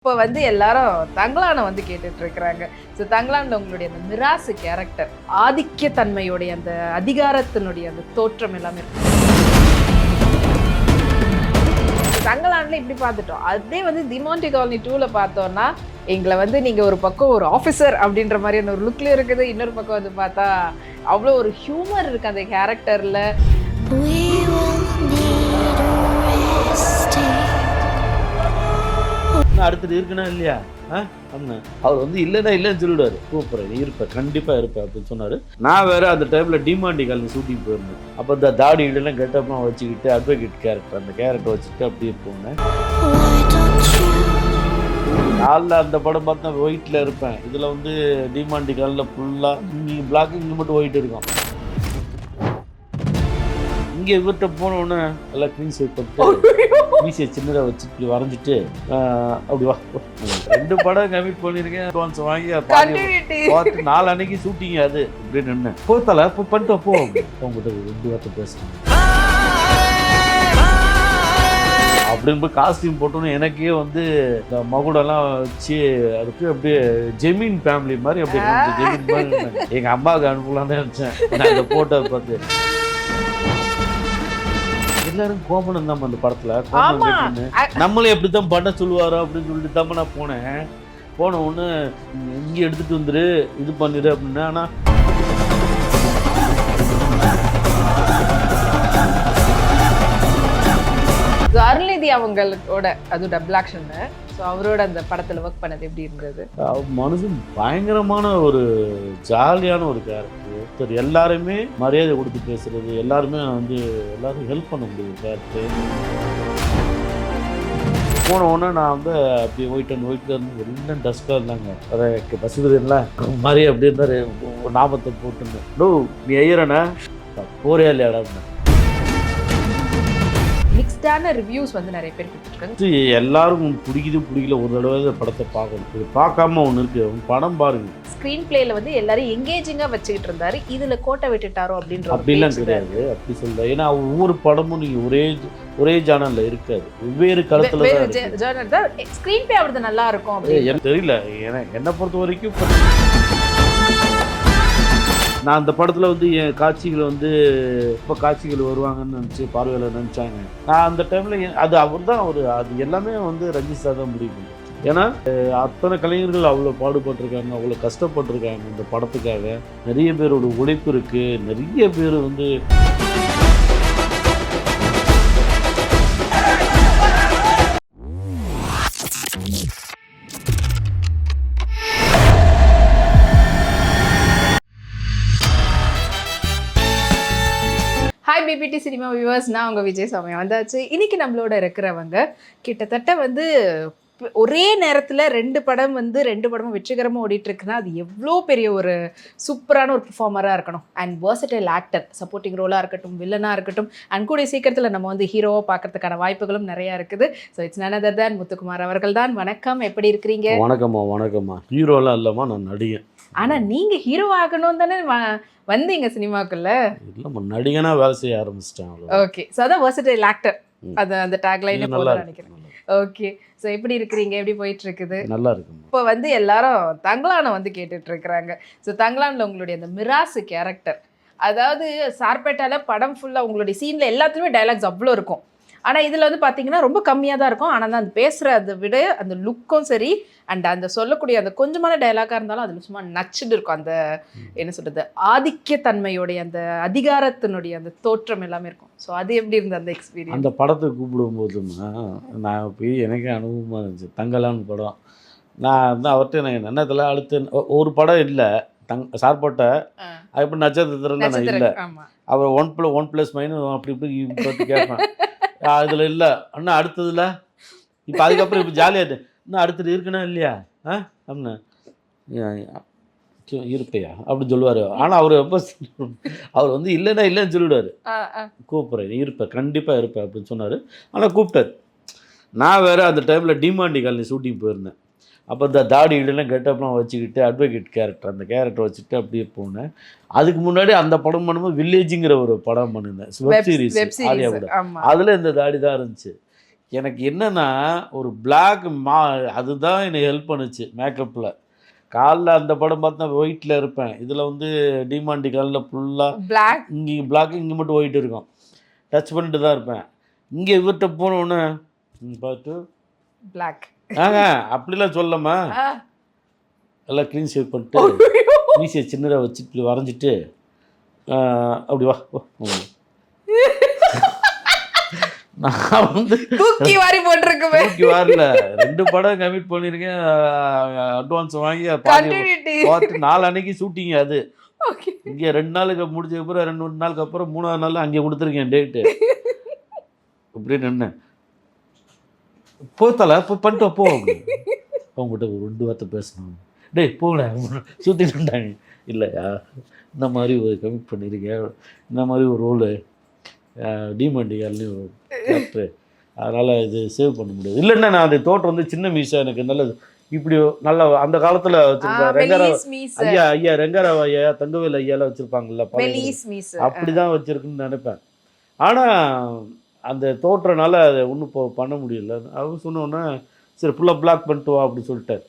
இப்போ வந்து எல்லாரும் தங்கலானை வந்து கேட்டுட்டு இருக்கிறாங்க. ஸோ தங்கலான்ல உங்களுடைய அந்த மிராசு கேரக்டர் ஆதிக்கத்தன்மையுடைய அந்த அதிகாரத்தினுடைய அந்த தோற்றம் எல்லாமே இருக்கு. தங்கலான்ல இப்படி பார்த்துட்டோம். அதே வந்து டிமாண்டி காலனி 2ல பார்த்தோம்னா எங்களை வந்து நீங்கள் ஒரு பக்கம் ஒரு ஆஃபீஸர் அப்படின்ற மாதிரியான ஒரு லுக்கில் இருக்குது, இன்னொரு பக்கம் வந்து பார்த்தா அவ்வளோ ஒரு ஹியூமர் இருக்குது அந்த கேரக்டரில். அடுத்தது இருக்குன்னா இல்லையா அண்ணன் அவர் வந்து இல்லைன்னா இல்லைன்னு சொல்லிடுவாரு. கூப்பிட்றேன், நீ இருப்ப கண்டிப்பாக இருப்பேன் அப்படின்னு சொன்னார். நான் வேறு அந்த டைமில் டிமாண்டி காலனி ஷூட்டிங் போயிருந்தேன். அப்போ இந்த தாடி இதெல்லாம் கெட்டப்லாம் வச்சுக்கிட்டு அட்வொகேட் கேரக்டர் அந்த கேரக்டர் வச்சுக்கிட்டு அப்படியே போனேன். நாளில் அந்த படம் பார்த்தா ஒயிட்டில் இருப்பேன். இதில் வந்து டிமாண்டி காலில் ஃபுல்லாக இங்கே பிளாக் இங்கே மட்டும் ஒயிட் இருக்கும். இங்கே இவர்கிட்ட போனோடனே நல்லா க்ளீன் ஷேப் பண்ணிட்டு மீசியை சின்னதாக வச்சு இப்படி வரைஞ்சிட்டு அப்படி வா 2 படம் கமிட் பண்ணியிருக்கேன். அட்வான்ஸ் வாங்கி பார்த்து 4 அன்னைக்கு ஷூட்டிங் அது இப்படின்னு நின்று போத்தல இப்போ பண்ணிட்டு போ உங்ககிட்ட 2 வார்த்தை பேசுகிறேன் அப்படின்னு போய் காஸ்டியூம் போட்டோன்னு எனக்கே வந்து இந்த மகுடெல்லாம் வச்சு அதுக்கு அப்படியே ஜெமீன் ஃபேமிலி மாதிரி அப்படியே ஜெமீன் மாதிரி எங்கள் அம்மாவுக்கு அனுப்பலாம் தான் நினச்சேன். நான் இந்த போட்டோ பார்த்து எல்லாரும் கோபனம் தான் அந்த படத்துல நம்மளே எப்படித்தான் பண்ண சொல்லுவாரோ அப்படின்னு சொல்லிட்டு தான் நான் போன ஒன்று இங்கே எடுத்துட்டு வந்துரு இது பண்ணிடு அப்படின்னா. ஆனா அருள்நிதி அவங்களோட அது டபுள் ஆக்ஷன். ஸோ அவரோட அந்த படத்தில் ஒர்க் பண்ணது எப்படி இருந்தது? மனுஷன் பயங்கரமான ஒரு ஜாலியான ஒரு கேரக்டர். எல்லாருமே மரியாதை கொடுத்து பேசுறது, எல்லாருமே வந்து எல்லாரும் ஹெல்ப் பண்ண முடியும் கேரக்டர். போன உடனே நான் வந்து அப்படி ஒயிட்டில் இருந்து எல்லாம் டஸ்ட்டாக இருந்தாங்க. அதை பசுபதினா மாதிரி அப்படி இருந்தார். ஒரு நாபத்தை போட்டுருந்தேன். டோ நீ ஐயறனா போறியா இல்லையாடா. மிக்ஸ்டான ரிவ்யூஸ் வந்து நிறைய பேர் கொடுத்துருக்காங்க. எல்லாரும் பிடிக்கல ஒரு தடவை படத்தை பார்க்கணும். இது பார்க்காம ஒன்று இருக்கு, படம் பாருங்க. ஸ்க்ரீன் பிளேல வந்து எல்லாரும் எங்கேஜிங்கா வச்சுக்கிட்டு இருந்தாரு, இதுல கோட்டை விட்டுட்டாரோ அப்படின்ற அப்படிலாம் கிடையாது. அப்படி சொல்ல, ஏன்னா ஒவ்வொரு படமும் நீங்க ஒரே ஜானல்ல இருக்காது, வெவ்வேறு களத்துல தான் ஸ்க்ரீன் பிளே அவரது நல்லா இருக்கும் அப்படின்னு எனக்கு தெரியல. என்னை பொறுத்த வரைக்கும் நான் அந்த படத்தில் வந்து என் காட்சிகள் வந்து இப்போ காட்சிகள் வருவாங்கன்னு நினச்சி பார்வையாளர் நினச்சாங்க. நான் அந்த டைமில் அது அவர் தான் அது எல்லாமே வந்து ரஞ்சித் சார் தான் முடிவு பண்ணும். ஏன்னா அத்தனை கலைஞர்கள் அவ்வளோ பாடுபட்டிருக்காங்க, அவ்வளோ கஷ்டப்பட்டிருக்காங்க இந்த படத்துக்காக. நிறைய பேரோட உழைப்பு இருக்குது. நிறைய பேர் வந்து ஹாய் பிபிடி சினிமா வியூவர்ஸ், நான் உங்கள் விஜய் சாமி வந்தாச்சு. இன்னைக்கு நம்மளோட இருக்கிறவங்க கிட்டத்தட்ட வந்து ஒரே நேரத்தில் 2 படமும் வெற்றிகரமாக ஓடிட்டுருக்குன்னா அது எவ்வளோ பெரிய ஒரு சூப்பரான ஒரு பெர்ஃபார்மராக இருக்கணும். அண்ட் வெர்சடைல் ஆக்டர், சப்போர்ட்டிங் ரோலாக இருக்கட்டும், வில்லனாக இருக்கட்டும், அண்ட் கூடிய சீக்கிரத்தில் நம்ம வந்து ஹீரோவாக பார்க்கறதுக்கான வாய்ப்புகளும் நிறையா இருக்குது. So it's none other than Muthukumar அவர்கள் தான். வணக்கம், எப்படி இருக்கிறீங்க? வணக்கம்மா. ஹீரோலாம் இல்லைம்மா, நான் நடிகன். ஆனால் நீங்கள் ஹீரோ ஆகணும் தானே வந்தீங்க சினிமாக்குள்ள? இல்லைம்மா, நடிகனா வேலை செய்ய ஆரம்பிச்சிட்டேன். ஓகே, ஸோ அதான் வெர்சடைல் ஆக்டர், அது அந்த டேக்லைனே போதும் நினைக்கிறேன். ஓகே, ஸோ எப்படி இருக்கிறீங்க, எப்படி போயிட்டு இருக்குது? நல்லா இருக்கு. இப்போ வந்து எல்லாரும் தங்கலானை வந்து கேட்டுட்டு இருக்கிறாங்க. ஸோ தங்கலான்ல உங்களுடைய அந்த மிராசு கேரக்டர், அதாவது சார்பேட்டால படம் ஃபுல்லாக உங்களுடைய சீனில் எல்லாத்துலேயுமே டைலாக்ஸ் அவ்வளோ இருக்கும். ஆனால் இதில் வந்து பார்த்தீங்கன்னா ரொம்ப கம்மியாக தான் இருக்கும். ஆனால் அந்த பேசுகிற அதை விட அந்த லுக்கும் சரி, அண்ட் அந்த சொல்லக்கூடிய அந்த கொஞ்சமான டைலாக்காக இருந்தாலும் அதில் சும்மா நச்சுட்டு இருக்கும். அந்த என்ன சொல்கிறது, ஆதிக்கத்தன்மையோடைய அந்த அதிகாரத்தினுடைய அந்த தோற்றம் எல்லாமே இருக்கும். ஸோ அது எப்படி இருந்தது அந்த எக்ஸ்பீரியன்ஸ்? அந்த படத்தை கூப்பிடும்போதுன்னா நான் போய் எனக்கே அனுபவமாக இருந்துச்சு. தங்கலான்னு படம் நான் வந்து அவர்கிட்ட எனக்கு என்னத்தில் அடுத்து ஒரு படம் இல்லை சார்போட்ட அது எப்படி நட்சத்திரத்தில் நான் இல்லை. அவர் 1+1 அப்படி இப்படி பார்த்து கேட்பேன். அதில் இல்லை அண்ணா அடுத்ததில்ல இப்போ அதுக்கப்புறம் இப்போ ஜாலியாக இன்னும் அடுத்தது இருக்குன்னா இல்லையா அப்படின்னா இருப்பையா அப்படின்னு சொல்லுவார். ஆனால் அவர் வந்து இல்லைன்னா இல்லைன்னு சொல்லிவிடுவார். கூப்பிட்றேன், நீ இருப்ப கண்டிப்பாக இருப்பேன் அப்படின்னு சொன்னார். ஆனால் கூப்பிட்டார். நான் வேறு அந்த டைமில் டிமாண்டி காலனி ஷூட்டிங் போயிருந்தேன். அப்போ இந்த தாடி இதெல்லாம் கெட்டப்லாம் வச்சுக்கிட்டு அட்வொகேட் கேரக்டர் அந்த கேரக்டர் வச்சுட்டு அப்படியே போனேன். அதுக்கு முன்னாடி அந்த படம் பண்ணும்போது வில்லேஜுங்கிற ஒரு படம் பண்ணியிருந்தேன், வெப் சீரிஸ் ஆலியாவோட. அதில் இந்த தாடி தான் இருந்துச்சு. எனக்கு என்னன்னா ஒரு பிளாக் அதுதான் என்னை ஹெல்ப் பண்ணுச்சு மேக்கப்பில். காலைல அந்த படம் பார்த்தா ஒயிட்டில் இருப்பேன். இதில் வந்து டிமாண்டி காலில் ஃபுல்லாக பிளாக் இங்கே பிளாக், இங்கே மட்டும் ஒயிட் இருக்கும். டச் பண்ணிட்டு தான் இருப்பேன். இங்கே இவர்கிட்ட போனோடனே பார்த்து பிளாக். அப்படிலாம் சொல்லலாமா, எல்லாம் க்ளீன் ஷேவ் பண்ணிட்டு மீசையை சின்னதாக வச்சு இப்படி வரைஞ்சிட்டு அப்படி வா நான் வந்து தூக்கி வாரி போட்டிருக்குமே. தூக்கி வரல. 2 படம் கமிட் பண்ணியிருக்கேன். அட்வான்ஸ் வாங்கி கண்டினியூட்டி. பார்த்து 4 அன்னைக்கு ஷூட்டிங் அது. ஓகே. இங்கே 2 நாளுக்கு முடிஞ்ச அப்புறம் 2 நாளுக்கு அப்புறம் 3ஆவது நாள் அங்கே கொடுத்துருக்கேன் டேட்டு. இப்படி நின்னேன். போத்தல போய் பண்ணிட்டு போ அப்படின்னு. அவங்ககிட்ட ஒரு 2 வார்த்தை பேசணும். டேய் போகல சுற்றிட்டு இருந்தாங்க. இல்லையா இந்த மாதிரி ஒரு கமிட் பண்ணியிருக்கேன், இந்த மாதிரி ஒரு ரோலு டிமாண்டிகால்லையும் ஒரு கேரக்டரு, அதனால் இது சேவ் பண்ண முடியாது. இல்லைன்னா நான் அந்த தோட்டம் வந்து சின்ன மீசா எனக்கு நல்லது இப்படி நல்லா அந்த காலத்தில் வச்சுருப்பேன். ஐயா ரெங்கராவ் ஐயா தங்கவேல் ஐயாலாம் வச்சுருப்பாங்கல்ல, அப்படி தான் வச்சுருக்குன்னு நினைப்பேன். ஆனால் அந்த தோற்றனால அதை ஒன்றும் இப்போ பண்ண முடியல. அவர் சொன்னோன்னே சரி ஃபுல்லாக பிளாக் பண்ணிட்டு வா அப்படின்னு சொல்லிட்டார்.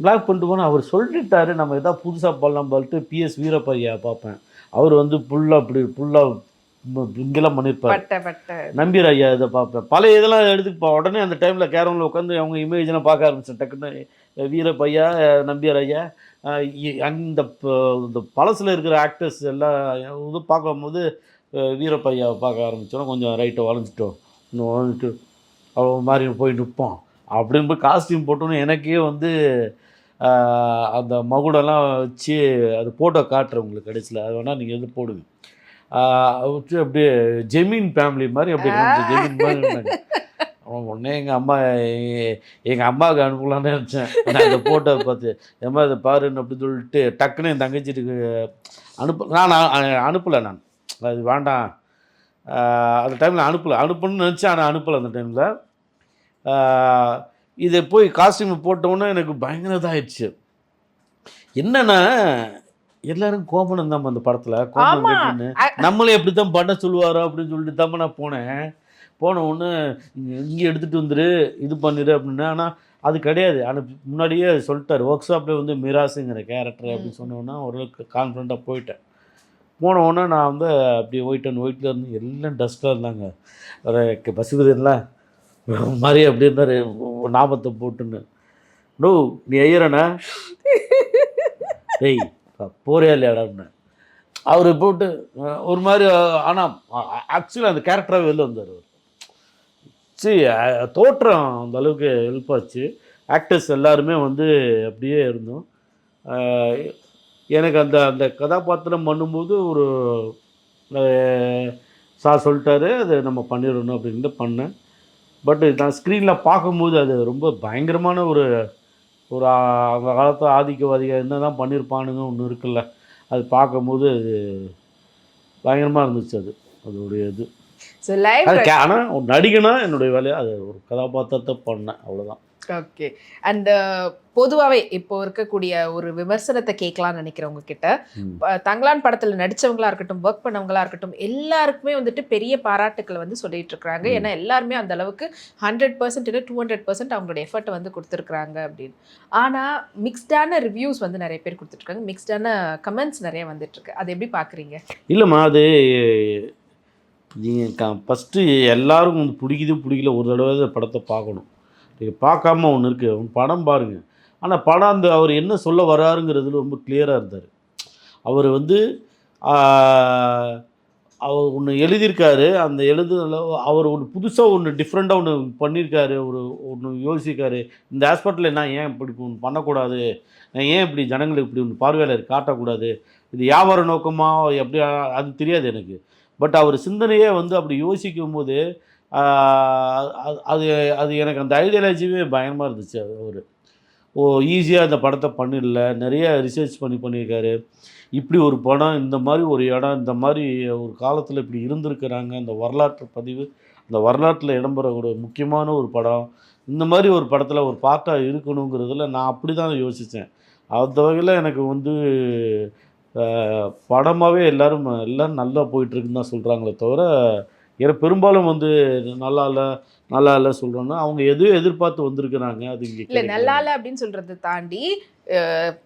பிளாக் பண்ணிட்டு போனால் அவர் சொல்லிட்டாரு நம்ம எதாவது புதுசாக பண்ணலாம் பார்த்து பிஎஸ் வீரப்ப ஐயா பார்ப்பேன். அவர் வந்து ஃபுல்லாக அப்படி ஃபுல்லாக இங்கெல்லாம் பண்ணியிருப்பார். நம்பியர் ஐயா இதை பார்ப்பேன். பழைய இதெல்லாம் எடுத்துப்பா உடனே அந்த டைமில் கேரமில் உட்காந்து அவங்க இமேஜெலாம் பார்க்க ஆரம்பித்தேன். டக்குன்னு வீரப்பையா, நம்பியார் ஐயா, அந்த இந்த பழசில் இருக்கிற ஆக்டர்ஸ் எல்லாம் இது பார்க்கும்போது வீரப்பையாவை பார்க்க ஆரம்பித்தோன்னா கொஞ்சம் ரைட்டை வளைஞ்சிட்டோம், இன்னும் வளைஞ்சிட்டு அவ்வளோ மாதிரி போய் நிற்போம் அப்படின்னு போய் காஸ்டியூம் போட்டோன்னு எனக்கே வந்து அந்த மகுடெல்லாம் வச்சு அது ஃபோட்டோ காட்டுறேன் உங்களுக்கு கடைசியில். அது வேணால் நீங்கள் வந்து போடுங்க. வச்சு அப்படியே ஜெமீன் ஃபேமிலி மாதிரி அப்படி ஜெமீன் மாதிரி இருந்தாங்க. உடனே எங்கள் அம்மாவுக்கு அனுப்பலான்னு நினச்சேன். நான் அந்த ஃபோட்டோவை பார்த்து ஏமா இதை பாருன்னு அப்படி சொல்லிட்டு டக்குன்னு என் தங்கச்சிட்டுக்கு நான் அனுப்பலை. நான் அது வேண்டாம் அந்த டைமில் அனுப்பணும்னு நினச்சேன், ஆனால் அனுப்பலை அந்த டைமில். இதை போய் காஸ்டியூம் போட்டோன்னே எனக்கு பயங்கர இதாகிடுச்சு. என்னன்னா எல்லாரும் கோபனம் தான் அந்த படத்தில் கோபம் நம்மளே எப்படி தான் பண்ண சொல்லுவாரோ அப்படின்னு சொல்லிட்டு தான் நான் போன ஒன்று இங்கே எடுத்துகிட்டு வந்துரு இது பண்ணிடு அப்படின்னு. ஆனால் அது கிடையாது. ஆனால் முன்னாடியே சொல்லிட்டார் ஒர்க் ஷாப்லேயே வந்து மிராஸுங்கிற கேரக்டர் அப்படின்னு சொன்னோன்னா ஓரளவுக்கு கான்ஃபிடண்ட்டாக போயிட்டேன். போன உடனே நான் வந்து அப்படி ஒயிட்டில் இருந்து எல்லாம் டஸ்ட்டாக இருந்தாங்க. ஒரு பசுபதிலாம் மாதிரி அப்படி இருந்தார் ஞாபகத்தை போட்டுன்னு. நோ நீ ஐயரண்ணா டேய் போறியா இல்லையாடான்னு அவர் போட்டு ஒரு மாதிரி. ஆனால் ஆக்சுவலாக அந்த கேரக்டராகவே வெளில வந்தார் அவர். சரி தோற்றம் அந்த அளவுக்கு ஹெல்ப் ஆச்சு. ஆக்டர்ஸ் எல்லாருமே வந்து அப்படியே இருந்தோம். எனக்கு அந்த அந்த கதாபாத்திரம் பண்ணும்போது ஒரு சார் சொல்லிட்டாரு அது நம்ம பண்ணிடணும் அப்படின்ட்டு பண்ணேன். பட் நான் ஸ்க்ரீனில் பார்க்கும்போது அது ரொம்ப பயங்கரமான ஒரு அந்த காலத்து ஆதிக்கவாதிகள் என்ன தான் பண்ணியிருப்பானுங்க ஒன்று இருக்குல்ல, அது பார்க்கும்போது அது பயங்கரமாக இருந்துச்சு. அதோடைய இது. ஆனால் ஒரு நடிகனா என்னுடைய வேலையை அது ஒரு கதாபாத்திரத்தை பண்ணேன், அவ்வளோதான். ஓகே. அண்ட் பொதுவாகவே இப்போ இருக்கக்கூடிய ஒரு விமர்சனத்தை கேட்கலான்னு நினைக்கிறேன் உங்ககிட்ட. தங்கலான் படத்தில் நடித்தவங்களா இருக்கட்டும், ஒர்க் பண்ணவங்களா இருக்கட்டும், எல்லாருக்குமே வந்துட்டு பெரிய பாராட்டுக்களை வந்து சொல்லிட்டு இருக்கிறாங்க. ஏன்னா எல்லாருமே அந்த அளவுக்கு 100% இல்லை 200% அவங்களோட எஃபர்ட்டை வந்து கொடுத்துருக்குறாங்க அப்படின்னு. ஆனால் மிக்ஸ்டான ரிவ்யூஸ் வந்து நிறைய பேர் கொடுத்துட்ருக்காங்க, மிக்ஸ்டான கமெண்ட்ஸ் நிறைய வந்துட்டுருக்கு. அதை எப்படி பார்க்குறீங்க? இல்லைம்மா, அது நீங்கள் ஃபஸ்ட்டு எல்லாரும் வந்து பிடிக்கல ஒரு தடவை படத்தை பார்க்கணும். நீங்கள் பார்க்காம ஒன்று இருக்குது, படம் பாருங்கள். ஆனால் படம் அந்த அவர் என்ன சொல்ல வராருங்கிறதுல ரொம்ப கிளியராக இருந்தார். அவர் வந்து அவர் ஒன்று எழுதியிருக்காரு. அந்த அவர் ஒன்று புதுசாக ஒன்று டிஃப்ரெண்ட்டாக ஒன்று பண்ணியிருக்காரு. ஒன்று யோசிக்காரு. இந்த ஹாஸ்பிட்டலில் நான் ஏன் இப்படி ஒன்று பண்ணக்கூடாது, நான் ஏன் இப்படி ஜனங்களுக்கு இப்படி ஒன்று பார்வையாளர் காட்டக்கூடாது, இது வியாபார நோக்கமாக எப்படி அது தெரியாது எனக்கு. பட் அவர் சிந்தனையே வந்து அப்படி யோசிக்கும் போது அது அது எனக்கு அந்த ஐடியாலஜியே பயங்கரமாக இருந்துச்சு. அவர் ஈஸியாக இந்த படத்தை பண்ணிடல, நிறைய ரிசர்ச் பண்ணியிருக்காரு. இப்படி ஒரு படம், இந்த மாதிரி ஒரு இடம், இந்த மாதிரி ஒரு காலத்தில் இப்படி இருந்திருக்கிறாங்க, அந்த வரலாற்று பதிவு, அந்த வரலாற்றில் இடம்பெற ஒரு முக்கியமான ஒரு படம், இந்த மாதிரி ஒரு படத்தில் ஒரு பார்ட்டாக இருக்கணுங்கிறதுல நான் அப்படி தான் யோசித்தேன். அந்த வகையில் எனக்கு வந்து படமாகவே எல்லோரும் நல்லா போயிட்டுருக்குன்னு தான் சொல்கிறாங்களே தவிர ஏன்னா பெரும்பாலும் வந்து நல்லா இல்லை நல்லா இல்லை சொல்கிறோன்னா அவங்க எதுவும் எதிர்பார்த்து வந்திருக்கிறாங்க. அது இங்கே இல்ல நல்லா இல்ல அப்படின்னு சொல்றதை தாண்டி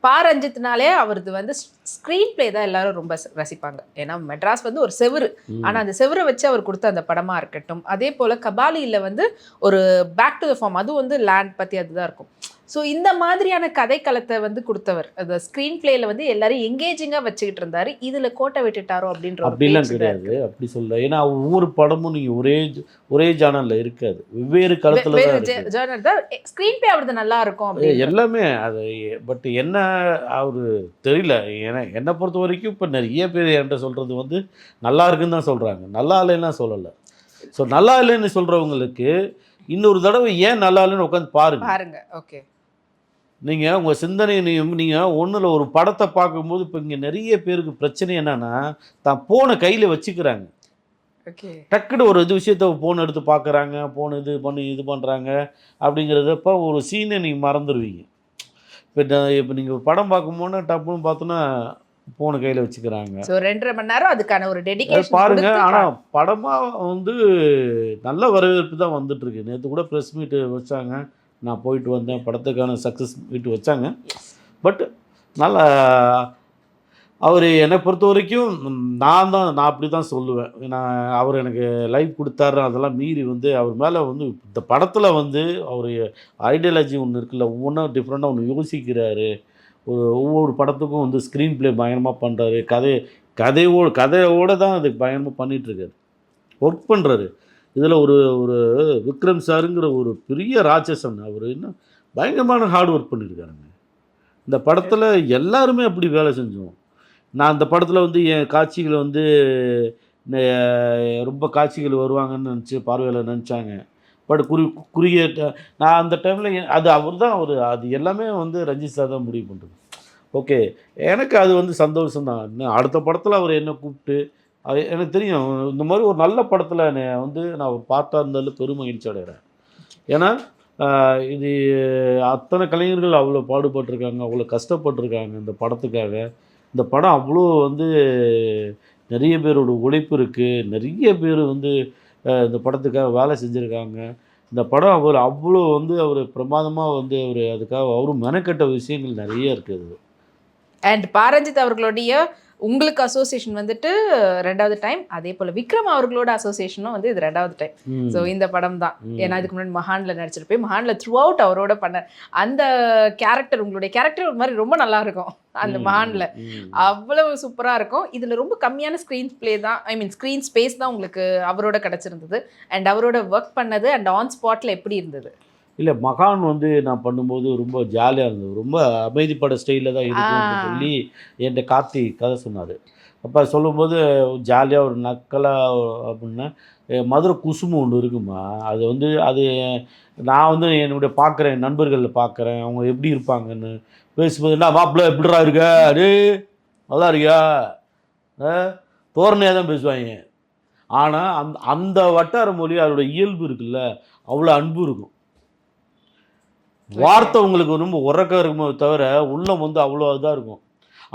பா ரஞ்சித்னாலே அவரது வந்து ஸ்க்ரீன் பிளே தான் எல்லாரும் ரொம்ப ரசிப்பாங்க. ஏன்னா மெட்ராஸ் வந்து ஒரு செவுரு, ஆனா அந்த செவுரை வச்சு அவர் கொடுத்த அந்த படமா இருக்கட்டும், அதே போல கபாலியில வந்து ஒரு பேக் டு த ஃபார்ம், அது வந்து லேண்ட் பத்தி அதுதான் இருக்கும். ஸோ இந்த மாதிரியான கதைக்களத்தை வந்து கொடுத்தவர். அந்த ஸ்க்ரீன் பிளேல வந்து எல்லாரும் எங்கேஜிங்காக வச்சுக்கிட்டு இருந்தாரு. இதுல கோட்டை விட்டுட்டாரோ அப்படின்ற ஒரு அப்படிலாம் பேச்சு தான் கிடையாது. இருக்கு. அப்படி சொல்ல, ஏன்னா ஒவ்வொரு படமும் நீங்கள் ஒரே ஜானல்ல இருக்காது, வெவ்வேறு களத்தில் தான் வேறு இருக்குது. ஜேர்னர் தான் ஸ்க்ரீன் பிளே அவரது நல்லா இருக்கும் அப்படின்னு. எல்லாமே அது. பட் என்ன அவர் தெரியல. என்னை பொறுத்த வரைக்கும் இப்போ நிறைய பேர் என்கிட்ட சொல்கிறது வந்து நல்லா இருக்குன்னு தான் சொல்கிறாங்க, நல்லா இல்லைன்னா சொல்லலை. ஸோ நல்லா இல்லைன்னு சொல்கிறவங்களுக்கு இன்னொரு தடவை ஏன் நல்லா இல்லைன்னு உட்காந்து பாருங்க. பாருங்க. ஓகே. நீங்கள் உங்கள் சிந்தனை நீங்கள் ஒன்றில் ஒரு படத்தை பார்க்கும்போது இப்போ இங்கே நிறைய பேருக்கு பிரச்சனை என்னென்னா தான் ஃபோனை கையில் வச்சுக்கிறாங்க. ஓகே. டக்குன்னு ஒரு விஷயத்த ஃபோன் எடுத்து பார்க்குறாங்க, ஃபோன் இது பண்ணுறாங்க அப்படிங்கிறதப்ப ஒரு சீனை நீங்கள் மறந்துடுவீங்க. இப்போ நீங்கள் படம் பார்க்கும்போது டப்புன்னு பார்த்தோன்னா ஃபோனை கையில் வச்சுக்கிறாங்க. ஸோ 2.5 மணி நேரம் அதுக்கான ஒரு டெடிகேஷன் பாருங்க. ஆனால் படமாக வந்து நல்ல வரவேற்பு தான் வந்துட்டுருக்கு. நேற்று கூட ப்ரெஸ் மீட்டு வச்சாங்க, நான் போயிட்டு வந்தேன், படத்துக்கான சக்ஸஸ் மீட்டு வச்சாங்க. பட் நல்லா அவர் என்னை பொறுத்த வரைக்கும் நான் அப்படி தான் சொல்லுவேன். நான் அவர் எனக்கு லைஃப் கொடுத்தாரு, அதெல்லாம் மீறி வந்து அவர் மேலே வந்து இந்த படத்தில் வந்து அவர் ஐடியாலஜி ஒன்று இருக்குல்ல, ஒவ்வொன்றும் டிஃப்ரெண்ட்டாக ஒன்று யோசிக்கிறாரு. ஒவ்வொரு படத்துக்கும் வந்து ஸ்க்ரீன் ப்ளே பயங்கரமாக பண்ணுறாரு. கதையோடு தான் அது பயங்கரமாக பண்ணிகிட்ருக்காரு, ஒர்க் பண்ணுறாரு. இதில் ஒரு விக்ரம் சாருங்கிற ஒரு பெரிய ராட்சசன் அவர் இன்னும் பயங்கரமான ஹார்ட் ஒர்க் பண்ணியிருக்காருங்க. இந்த படத்தில் எல்லாருமே அப்படி வேலை செஞ்சோம். நான் அந்த படத்தில் வந்து என் காட்சிகளை வந்து ரொம்ப காட்சிகள் வருவாங்கன்னு நினச்சி பார்வையாளர் நினச்சாங்க. பட் குறுகிய நான் அந்த டைமில் அது அவர் தான் அது எல்லாமே வந்து ரஞ்சித் சார் தான் முடிவு பண்ணுறது. ஓகே, எனக்கு அது வந்து சந்தோஷம்தான். இன்னும் அடுத்த படத்தில் அவர் என்ன கூப்பிட்டு அது எனக்கு தெரியும். இந்த மாதிரி ஒரு நல்ல படத்தில் வந்து நான் ஒரு பார்த்தா இருந்தாலும் பெரும் மகிழ்ச்சி அடைகிறேன். ஏன்னா இது அத்தனை கலைஞர்கள் அவ்வளோ பாடுபட்டிருக்காங்க, அவ்வளோ கஷ்டப்பட்டிருக்காங்க இந்த படத்துக்காக. இந்த படம் அவ்வளோ வந்து நிறைய பேரோட உழைப்பு இருக்குது, நிறைய பேர் வந்து இந்த படத்துக்காக வேலை செஞ்சுருக்காங்க. இந்த படம் அவ்வளோ வந்து அவர் பிரமாதமாக வந்து அதுக்காக அவரும் மெனக்கெட்ட விஷயங்கள் நிறைய இருக்குது. அண்ட் பாரஞ்சித் அவர்களுடைய உங்களுக்கு அசோசியேஷன் வந்துட்டு 2வது டைம், அதே போல் விக்ரம் அவர்களோட அசோசியேஷனும் வந்து இது 2வது டைம். ஸோ இந்த படம் தான். ஏன்னா இதுக்கு முன்னாடி மகானில் நடிச்சிருப்பேன். மகானில் த்ரூ அவுட் அவரோட பண்ண அந்த கேரக்டர், உங்களுடைய கேரக்டர் ஒரு மாதிரி ரொம்ப நல்லா இருக்கும் அந்த மகானில். அவ்வளவு சூப்பராக இருக்கும். இதில் ரொம்ப கம்மியான ஸ்க்ரீன் பிளே தான், ஸ்க்ரீன் ஸ்பேஸ் தான் உங்களுக்கு அவரோட கிடச்சிருந்தது. அண்ட் அவரோட ஒர்க் பண்ணது அண்ட் ஆன் ஸ்பாட்டில் எப்படி இருந்தது? இல்லை, மகான் வந்து நான் பண்ணும்போது ரொம்ப ஜாலியாக இருந்தது. ரொம்ப அமைதிப்பட ஸ்டைலில் தான் இருக்கும்னு சொல்லி என்கிட்ட கார்த்தி கதை சொன்னார். அப்போ சொல்லும்போது ஜாலியாக ஒரு நக்கலாக அப்படின்னா, மதுரை குசுமு ஒன்று இருக்குமா, அது வந்து அது நான் வந்து என்னுடைய பார்க்குறேன், நண்பர்களில் பார்க்குறேன் அவங்க எப்படி இருப்பாங்கன்னு பேசும்போது, என்ன மாப்பிள்ள எப்படிடா இருக்க, அடே நல்லா இருக்கியா, தோரணையாக தான் பேசுவாங்க. ஆனால் அந்த வட்டார மொழி அதோட இயல்பு இருக்குல்ல, அவ்வளோ அன்பு இருக்கும். வார்த்தை உங்களுக்கு ரொம்ப உறக்க இருக்குமோ தவிர உள்ளம் வந்து அவ்வளோ இதாக இருக்கும்.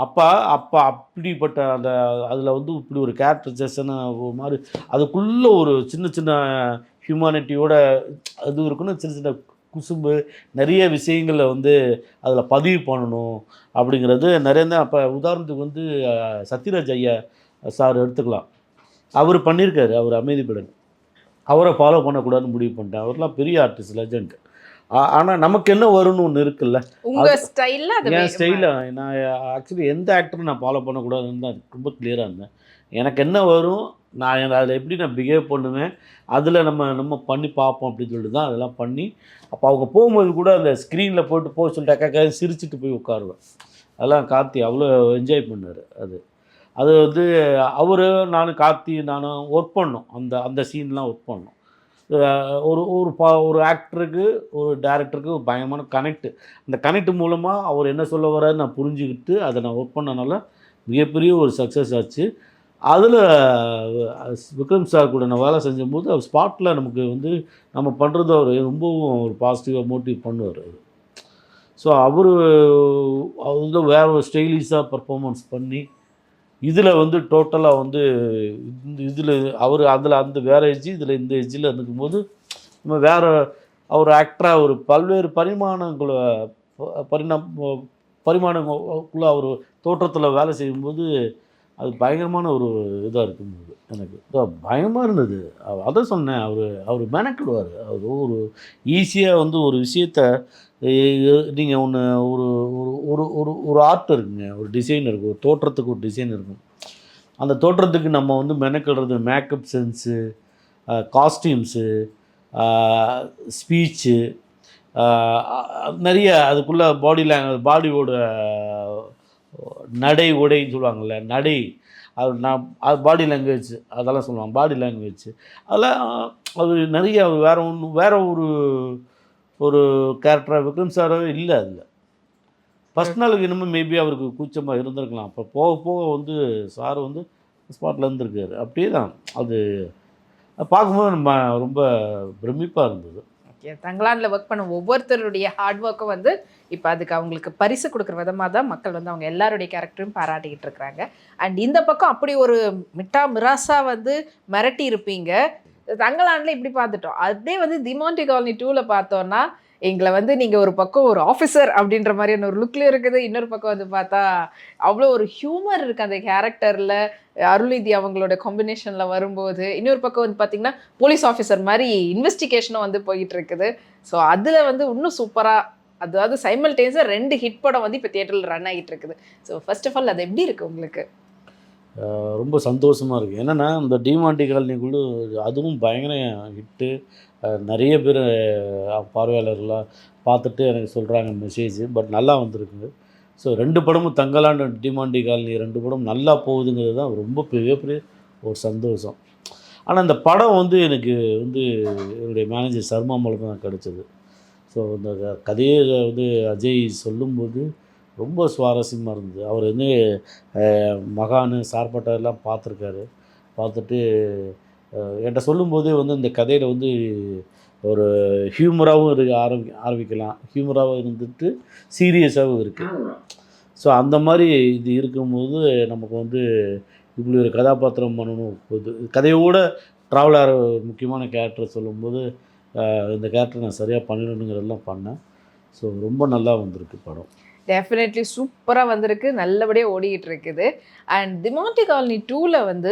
அப்போ அப்படிப்பட்ட அந்த அதில் வந்து இப்படி ஒரு கேரக்டரைசேஷன் ஒரு மாதிரி அதுக்குள்ளே ஒரு சின்ன சின்ன ஹியூமானிட்டியோட அது இருக்குன்னு சின்ன சின்ன குசும்பு நிறைய விஷயங்களை வந்து அதில் பதிவு பண்ணணும் அப்படிங்கிறது நிறைய தான். அப்போ உதாரணத்துக்கு வந்து சத்யராஜ் ஐயா சார் எடுத்துக்கலாம். அவர் பண்ணியிருக்காரு, அவர் அமைதிப்படன். அவரை ஃபாலோ பண்ணக்கூடாதுன்னு முடிவு பண்ணிட்டேன். அவர்லாம் பெரிய ஆர்டிஸ்ட், லெஜண்ட். ஆனால் நமக்கு என்ன வரும்னு ஒன்று இருக்குல்ல, உங்கள் ஸ்டைலில் என் ஸ்டைலில் நான் ஆக்சுவலி எந்த ஆக்டரும் நான் ஃபாலோ பண்ணக்கூடாதுன்னு தான் ரொம்ப கிளியராக இருந்தேன். எனக்கு என்ன வரும், நான் அதில் எப்படி நான் பிஹேவ் பண்ணுவேன், அதில் நம்ம பண்ணி பார்ப்போம் அப்படின்னு சொல்லிட்டு தான் அதெல்லாம் பண்ணி. அப்போ அவங்க போகும்போது கூட அந்த ஸ்க்ரீனில் போட்டு போக சொல்லிட்டு சிரிச்சுட்டு போய் உட்காருவேன். அதெல்லாம் கார்த்தி அவ்வளோ என்ஜாய் பண்ணார். அது வந்து அவர் கார்த்தி நானும் ஒர்க் பண்ணோம், அந்த சீன்லாம் ஒர்க் பண்ணோம். ஒரு ஆக்டருக்கு ஒரு டைரக்டருக்கு பயங்கரமான கனெக்ட். அந்த கனெக்ட் மூலமாக அவர் என்ன சொல்ல வர்றாரு நான் புரிஞ்சுக்கிட்டு அதை நான் ஒர்க் பண்ணனால மிகப்பெரிய ஒரு சக்ஸஸ் ஆச்சு. அதில் விக்ரம் சார் கூட நான் வேலை செஞ்சும்போது அவர் ஸ்பாட்டில் நமக்கு வந்து நம்ம பண்ணுறது அவர் ரொம்பவும் ஒரு பாசிட்டிவாக மோட்டிவ் பண்ணுவார். ஸோ அவர் வந்து வேறு ஒரு ஸ்டைலிஷாக பர்ஃபார்மன்ஸ் பண்ணி இதில் வந்து டோட்டலாக வந்து இதில் அவர் அதில் அந்த வேறு எஜ்ஜு இதில் இந்த எஜ்ஜில் இருக்கும்போது நம்ம வேறு அவர் ஆக்டராக ஒரு பல்வேறு பரிமாணங்களை பரிமாணங்களுக்குள்ள அவர் தோற்றத்தில் வேலை செய்யும்போது அது பயங்கரமான ஒரு இதாக இருக்கும்போது எனக்கு பயமாக இருந்தது. அதான் சொன்னேன், அவர் மெனக்கிடுவார். அவர் ஒரு ஈஸியாக வந்து ஒரு விஷயத்த நீங்கள் ஒன்று ஒரு ஒரு ஒரு ஒரு ஒரு ஆர்ட் இருக்குங்க, ஒரு டிசைன் இருக்குது, ஒரு தோற்றத்துக்கு ஒரு டிசைன் இருக்கும். அந்த தோற்றத்துக்கு நம்ம வந்து மெனக்கிடுறது மேக்கப் சென்ஸு, காஸ்டியூம்ஸு, ஸ்பீச்சு, நிறைய அதுக்குள்ளே பாடியோட நடை உடைன்னு சொல்லுவாங்கள்ல, நடை அது அது பாடி லாங்குவேஜ் அதெல்லாம் சொல்லுவாங்க, பாடி லாங்குவேஜ் அதெல்லாம் அது நிறைய வேறு ஒரு ஒரு கேரக்டராக விக்ரம் சாராகவே இல்லை அதில். ஃபஸ்ட் நாளுக்கு இன்னமும் மேபி அவருக்கு கூச்சமாக இருந்திருக்கலாம். அப்போ போக போக வந்து சார் வந்து ஸ்பாட்டில் இருந்திருக்காரு. அப்படியே தான் அது பார்க்கும்போது நம்ம ரொம்ப பிரமிப்பாக இருந்தது. ஓகே, தங்கலான்ல ஒர்க் பண்ண ஒவ்வொருத்தருடைய ஹார்ட் ஒர்க்கும் வந்து இப்போ அதுக்கு அவங்களுக்கு பரிசு கொடுக்குற விதமாக தான் மக்கள் வந்து அவங்க எல்லாருடைய கேரக்டரும் பாராட்டிக்கிட்டு இருக்கிறாங்க. அண்ட் இந்த பக்கம் அப்படி ஒரு மிராசா வந்து மிரட்டி இருப்பீங்க. தங்கலான்ல இப்படி பார்த்துட்டோம். அதே வந்து டிமாண்டி காலனி 2ல பார்த்தோன்னா எங்களை வந்து நீங்கள் ஒரு பக்கம் ஒரு ஆஃபீஸர் அப்படின்ற மாதிரியான ஒரு லுக்கில் இருக்குது, இன்னொரு பக்கம் வந்து பார்த்தா அவ்வளோ ஒரு ஹியூமர் இருக்குது அந்த கேரக்டரில். அருள்நிதி அவங்களோட காம்பினேஷனில் வரும்போது இன்னொரு பக்கம் வந்து பார்த்திங்கன்னா போலீஸ் ஆஃபீஸர் மாதிரி இன்வெஸ்டிகேஷனும் வந்து போயிட்டு இருக்குது. ஸோ அதில் வந்து இன்னும் சூப்பராக, அதாவது சைமல்டேனியஸாக 2 ஹிட் படம் வந்து இப்போ தியேட்டரில் ரன் ஆகிட்டு இருக்குது. ஸோ ஃபர்ஸ்ட் ஆஃப் ஆல் அது எப்படி இருக்குது உங்களுக்கு? ரொம்ப சந்தோஷமாக இருக்குது. என்னென்னா இந்த டிமாண்டி காலனிக்குள்ளே அதுவும் பயங்கர ஹிட்டு. நிறைய பேர் பார்வையாளர்களாக பார்த்துட்டு எனக்கு சொல்கிறாங்க மெசேஜ். பட் நல்லா வந்திருக்குது. ஸோ 2 படமும் தங்கலான், டிமாண்டி காலனி 2 படம் நல்லா போகுதுங்கிறது தான் ரொம்ப பெரிய பெரிய ஒரு சந்தோஷம். ஆனால் இந்த படம் வந்து எனக்கு வந்து என்னுடைய மேனேஜர் சர்மா மூலமாக தான் கிடச்சிது. ஸோ இந்த கதையை வந்து அஜய் சொல்லும்போது ரொம்ப சுவாரஸ்யமாக இருந்தது. அவர் வந்து மகான், சார்பட்டா எல்லாம் பார்த்துருக்காரு. பார்த்துட்டு என்கிட்ட சொல்லும்போதே வந்து இந்த கதையில் வந்து ஒரு ஹியூமராகவும் ஆரம்பிக்கலாம், ஹியூமராகவும் இருந்துட்டு சீரியஸாகவும் இருக்குது. ஸோ அந்த மாதிரி இது இருக்கும்போது நமக்கு வந்து இப்படி ஒரு கதாபாத்திரம் பண்ணணும். கதையோடு ட்ராவல் ஆகிற முக்கியமான கேரக்டர் சொல்லும்போது இந்த கேரக்டர் நான் சரியாக பண்ணிடணுங்கிறதெல்லாம் பண்ணேன். ஸோ ரொம்ப நல்லா வந்திருக்கு படம். டெஃபினெட்லி சூப்பராக வந்திருக்கு, நல்லபடியாக ஓடிக்கிட்டு இருக்குது. அண்ட் டிமாண்டி காலனி 2ல் வந்து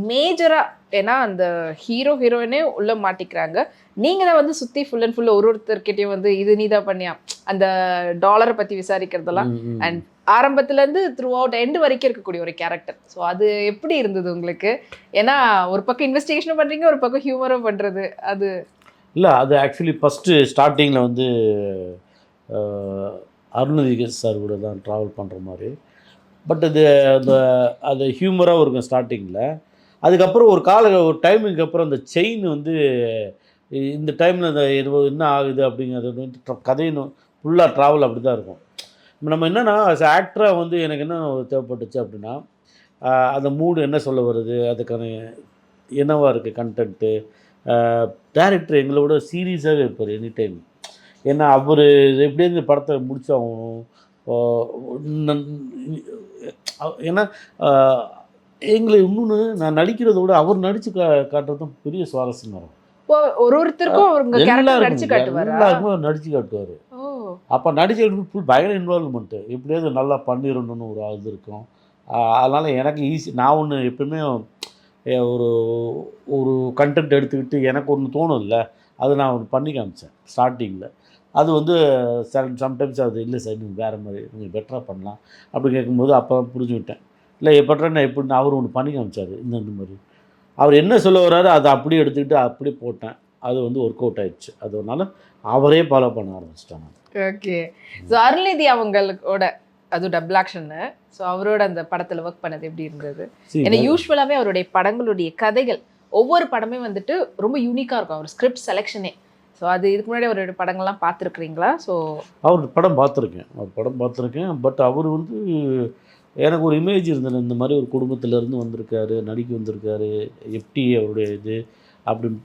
மேஜராக, ஏன்னா அந்த ஹீரோயினே உள்ளே மாட்டிக்கிறாங்க, நீங்கள் தான் வந்து சுற்றி ஃபுல் அண்ட் ஃபுல் ஒருத்தர்கிட்டையும் வந்து இது நீ தான் பண்ணியா அந்த டாலரை பற்றி விசாரிக்கிறதெல்லாம். அண்ட் ஆரம்பத்துலேருந்து த்ரூ அவுட் எண்டு வரைக்கும் இருக்கக்கூடிய ஒரு கேரக்டர். ஸோ அது எப்படி இருந்தது உங்களுக்கு? ஏன்னா ஒரு பக்கம் இன்வெஸ்டிகேஷனும் பண்ணுறீங்க, ஒரு பக்கம் ஹியூமரும் பண்ணுறது. அது இல்லை, அது ஆக்சுவலி ஃபஸ்ட்டு ஸ்டார்டிங்கில் வந்து அருள்நிதி சார் கூட தான் ட்ராவல் பண்ணுற மாதிரி. பட் அது அந்த அது ஹியூமராகவும் இருக்கும் ஸ்டார்டிங்கில். அதுக்கப்புறம் ஒரு டைமுக்கு அப்புறம் அந்த செயின் வந்து இந்த டைமில் இந்த இது என்ன ஆகுது அப்படிங்கிறது வந்து கதையின் ஃபுல்லாக ட்ராவல் அப்படி தான் இருக்கும். நம்ம என்னென்னா ஆக்டராக வந்து எனக்கு என்ன தேவைப்பட்டுச்சு அப்படின்னா, அந்த மூடு என்ன சொல்ல வருது, அதுக்கான என்னவாக இருக்குது கண்டென்ட்டு. டைரக்டர் எங்களை விட சீரியஸாகவே இருப்பார் எனி டைம். ஏன்னா அவர் எப்படியும் இந்த படத்தை முடிச்சாகணும். ஏன்னா எங்களை இன்னொன்று நான் நடிக்கிறத விட அவர் நடித்து காட்டுறது தான் பெரிய சுவாரஸ்யமாக இருக்கும். ஒருத்தருக்கும் எல்லாருக்கும் நடித்து காட்டுவார். அப்போ நடிச்சு பயங்கர இன்வால்வ்மெண்ட்டு, எப்படியாவது நல்லா பண்ணிடணும்னு ஒரு இது இருக்கும். அதனால் எனக்கு ஈஸி. நான் ஒன்று எப்பவுமே ஒரு ஒரு கண்டென்ட் எடுத்துக்கிட்டு எனக்கு ஒன்று தோணும் இல்லை, அது நான் ஒன்று பண்ணி காமிச்சேன் ஸ்டார்டிங்கில். அது வந்து சம்டைம்ஸ் அது இல்லை சார் நீங்கள் வேறு மாதிரி நீங்கள் பெட்டராக பண்ணலாம் அப்படி கேட்கும்போது அப்போ புரிஞ்சுக்கிட்டேன். இல்லை பெட்டராக நான் எப்படின்னு அவர் ஒன்று பண்ணி காமிச்சார். இந்த மாதிரி அவர் என்ன சொல்ல வர்றாரு அதை அப்படியே எடுத்துக்கிட்டு அப்படியே போட்டேன். அது வந்து ஒர்க் அவுட் ஆயிடுச்சு. அதனால அவரே ஃபாலோ பண்ண ஆரம்பிச்சிட்டாங்க. ஓகே. ஸோ அருள்நிதி அவங்களோட அது டபுள் ஆக்ஷன்னு. ஸோ அவரோட அந்த படத்தில் ஒர்க் பண்ணது எப்படி இருந்தது? ஏன்னா யூஸ்வலாகவே அவருடைய படங்களுடைய கதைகள் ஒவ்வொரு படமே வந்துட்டு ரொம்ப யூனிக்காக இருக்கும், அவர் ஸ்கிரிப்ட் செலெக்ஷனே. ஸோ அது இதுக்கு முன்னாடி அவரோட படங்கள்லாம் பார்த்துருக்குறீங்களா? ஸோ அவர் படம் பார்த்துருக்கேன். பட் அவர் வந்து எனக்கு ஒரு இமேஜ் இருந்தது, இந்த மாதிரி ஒரு குடும்பத்திலேருந்து வந்திருக்காரு, நடிக்க வந்திருக்காரு, எப்படி அவருடைய இது அப்படின்னு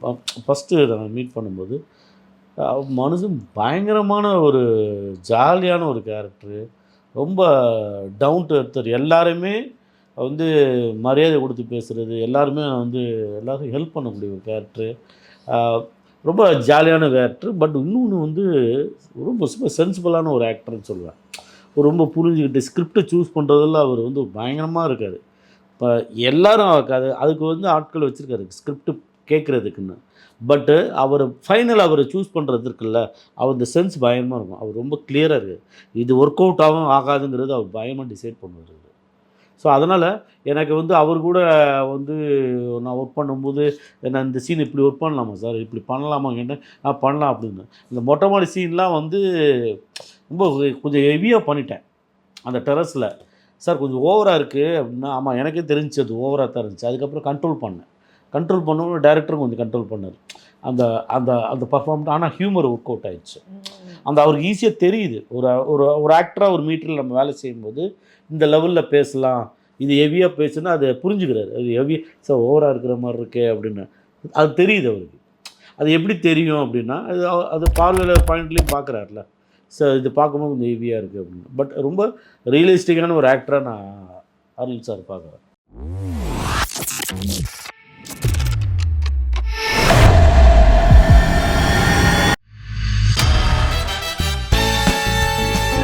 ஃபஸ்ட்டு நான் மீட் பண்ணும்போது மனுஷன் பயங்கரமான ஒரு ஜாலியான ஒரு கேரக்டரு, ரொம்ப டவுன் டு எர்த்தர். எல்லாருமே வந்து மரியாதை கொடுத்து பேசுகிறது, எல்லாருமே வந்து எல்லாரும் ஹெல்ப் பண்ணக்கூடிய ஒரு கேரக்டரு. ரொம்ப ஜாலியான கேரக்டர். பட் இன்னொன்று வந்து ரொம்ப ரொம்ப சென்சிபிளான ஒரு ஆக்டர்னு சொல்லுவேன். ரொம்ப புரிஞ்சுக்கிட்டு ஸ்கிரிப்டை சூஸ் பண்ணுறதில் அவர் வந்து பயங்கரமாக இருக்கார். இப்போ எல்லாரும் அதுக்கு வந்து ஆட்கள் வச்சுருக்காரு ஸ்கிரிப்ட் கேட்குறதுக்குன்னு. பட்டு அவர் ஃபைனல் அவரை சூஸ் பண்ணுறது இருக்குல்ல, அவர் இந்த சென்ஸ் பயங்கரமாக இருக்கும். அவர் ரொம்ப கிளியராக இருக்கார். இது ஒர்க் அவுட் ஆகும் ஆகாதுங்கிறது அவர் பயமாக டிசைட் பண்ணுவார். ஸோ அதனால் எனக்கு வந்து அவர் கூட வந்து நான் ஒர்க் பண்ணும்போது, நான் இந்த சீன் இப்படி ஒர்க் பண்ணலாமா சார்? இப்படி பண்ணலாமா கேட்டேன். பண்ணலாம் அப்படின்னு. இந்த மொட்டை மாடி சீன்லாம் வந்து ரொம்ப கொஞ்சம் ஹெவியாக பண்ணிட்டேன். அந்த டெர்ரஸில். சார் கொஞ்சம் ஓவரா இருக்குது அப்படின்னா, ஆமாம் எனக்கே தெரிஞ்சுச்சு அது ஓவரா தான் இருந்துச்சு. அதுக்கப்புறம் கண்ட்ரோல் பண்ணேன். கண்ட்ரோல் பண்ணவும் டைரக்டரும் கொஞ்சம் கண்ட்ரோல் பண்ணாரு. அந்த அந்த அந்த பெர்ஃபார்ம் ஆனால் ஹியூமர் ஒர்க் அவுட் ஆயிடுச்சு. அந்த அவருக்கு ஈஸியாக தெரியுது. ஒரு ஒரு ஒரு ஆக்டராக ஒரு மீட்டரில் நம்ம வேலை செய்யும்போது, இந்த லெவலில் பேசலாம். இது ஹெவியாக பேசுனா அதை புரிஞ்சுக்கிறாரு. அது ஹெவி சார் ஓவரா இருக்கிற மாரி இருக்கே அப்படின்னு. அது தெரியுது அவருக்கு. அது எப்படி தெரியும் அப்படின்னா, அது பார்வையாளர் பாயிண்ட்லேயும் பார்க்குறாருல. சார் இது பார்க்கும்போது கொஞ்சம் ஹெவியாக இருக்குது அப்படின்னு. பட் ரொம்ப ரியலிஸ்டிக்கான ஒரு ஆக்டராக நான் அருள் சார் பார்க்குறேன்.